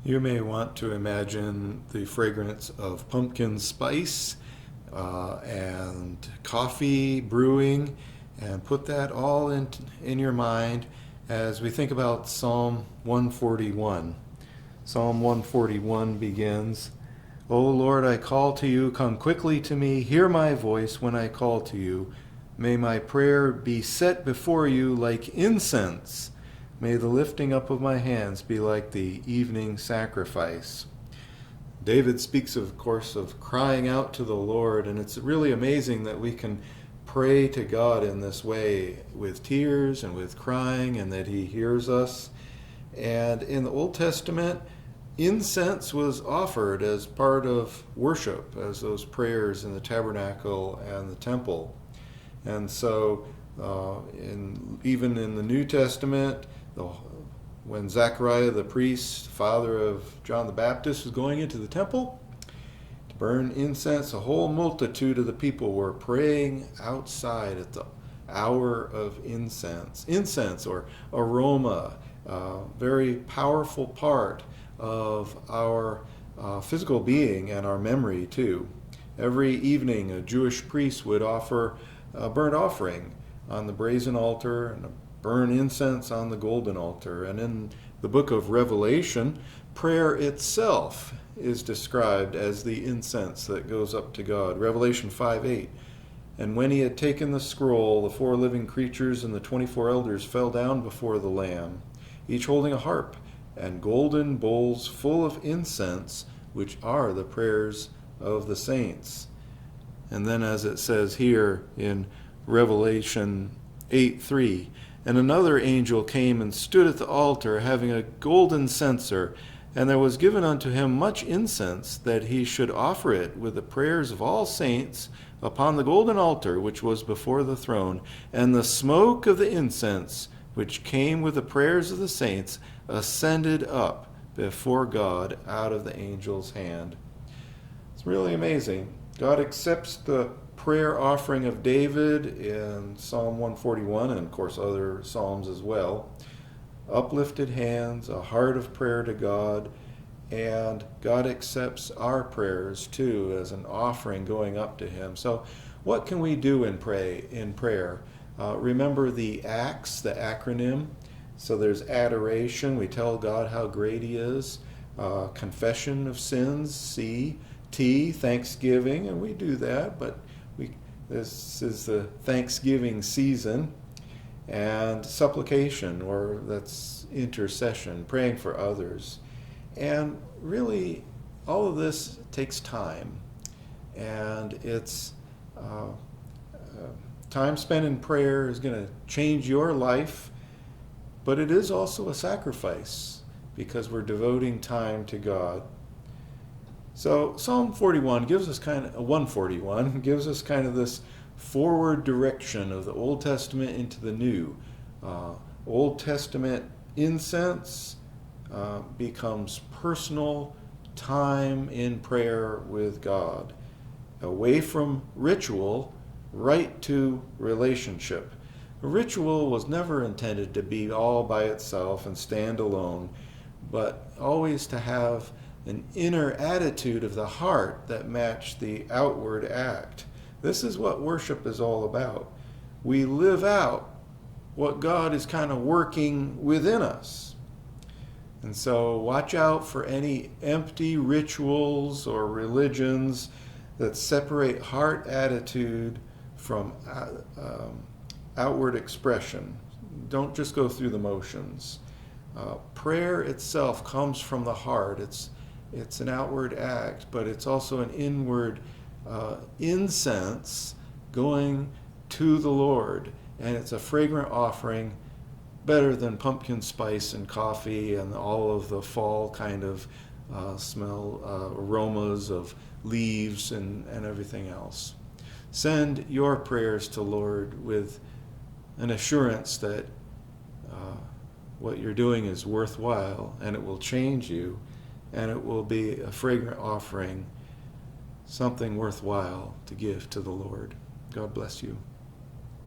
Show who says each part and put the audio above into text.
Speaker 1: You may want to imagine the fragrance of pumpkin spice and coffee brewing, and put that all in your mind as we think about Psalm 141. Psalm 141 begins, "O Lord, I call to you, come quickly to me, hear my voice when I call to you. May my prayer be set before you like incense. May the lifting up of my hands be like the evening sacrifice." David speaks, of course, of crying out to the Lord, and it's really amazing that we can pray to God in this way with tears and with crying, and that he hears us. And in the Old Testament, incense was offered as part of worship, as those prayers in the tabernacle and the temple. And so even in the New Testament, when Zechariah the priest, father of John the Baptist, was going into the temple to burn incense, a whole multitude of the people were praying outside at the hour of incense. Incense, or aroma, very powerful part of our physical being and our memory too. Every evening a Jewish priest would offer a burnt offering on the brazen altar and burn incense on the golden altar. And in the book of Revelation, prayer itself is described as the incense that goes up to God. Revelation 5:8. "And when he had taken the scroll, the 4 living creatures and the 24 elders fell down before the Lamb, each holding a harp and golden bowls full of incense, which are the prayers of the saints." And then, as it says here in Revelation 8:3, "And another angel came and stood at the altar, having a golden censer, and there was given unto him much incense, that he should offer it with the prayers of all saints upon the golden altar which was before the throne. And the smoke of the incense, which came with the prayers of the saints, ascended up before God out of the angel's hand." It's really amazing. God accepts the prayer offering of David in Psalm 141, and of course other psalms as well. Uplifted hands, a heart of prayer to God, and God accepts our prayers too as an offering going up to him. So what can we do in prayer? Remember the ACTS, the acronym. So there's adoration, we tell God how great he is. Confession of sins, C. T, thanksgiving, and we do that, but this is the Thanksgiving season. And supplication, or that's intercession, praying for others. And really, all of this takes time. And it's time spent in prayer is going to change your life, but it is also a sacrifice because we're devoting time to God. So Psalm 141 gives us kind of this forward direction of the Old Testament into the New. Old Testament incense becomes personal time in prayer with God, away from ritual, right to relationship. A ritual was never intended to be all by itself and stand alone, but always to have an inner attitude of the heart that matched the outward act. This is what worship is all about. We live out what God is kind of working within us. And so watch out for any empty rituals or religions that separate heart attitude from outward expression. Don't just go through the motions. Prayer itself comes from the heart. It's an outward act, but it's also an inward incense going to the Lord. And it's a fragrant offering, better than pumpkin spice and coffee and all of the fall kind of smell, aromas of leaves and everything else. Send your prayers to Lord with an assurance that what you're doing is worthwhile, and it will change you, and it will be a fragrant offering, something worthwhile to give to the Lord. God bless you.